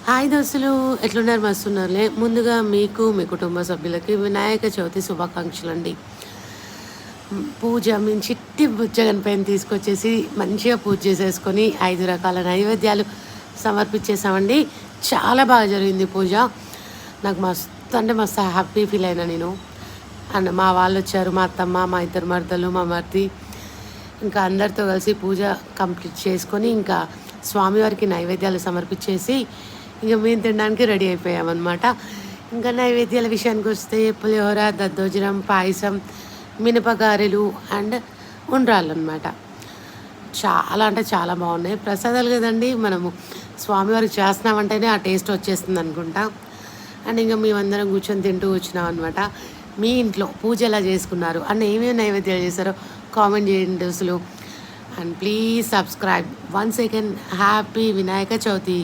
Hi దోస్తులు, ఎట్లున్నారు? మస్తున్నారులే. ముందుగా మీకు మీ కుటుంబ సభ్యులకి వినాయక చవితి శుభాకాంక్షలు అండి. పూజ మేము చిట్టి బుజ్జగనిపైన తీసుకొచ్చేసి మంచిగా పూజ చేసేసుకొని 5 రకాల నైవేద్యాలు సమర్పించేసామండి. చాలా బాగా జరిగింది పూజ. నాకు మస్తు అంటే మస్తు హ్యాపీ ఫీల్ అయినా నేను. అండ్ మా వాళ్ళు వచ్చారు, మా అత్తమ్మ, మా ఇద్దరు మరదలు, మా మరిది, ఇంకా అందరితో కలిసి పూజ కంప్లీట్ చేసుకొని ఇంకా స్వామివారికి నైవేద్యాలు సమర్పించేసి ఇక మేము తినడానికి రెడీ అయిపోయామన్నమాట. ఇంకా నైవేద్యాల విషయానికి వస్తే పులిహోర, దద్దోజనం, పాయసం, మినపగారెలు అండ్ ఉండ్రాళ్ళు అనమాట. చాలా అంటే చాలా బాగున్నాయి. ప్రసాదాలు కదండి, మనము స్వామివారికి చేస్తున్నామంటేనే ఆ టేస్ట్ వచ్చేస్తుంది అనుకుంటా. అండ్ ఇంకా మేమందరం కూర్చొని తింటూ వచ్చినాం అనమాట. మీ ఇంట్లో పూజ ఎలా చేసుకున్నారు అండ్ ఏమేమి నైవేద్యాలు చేశారో కామెంట్ చేయండి అసలు. And please subscribe. Once again happy Vinayaka Chavithi.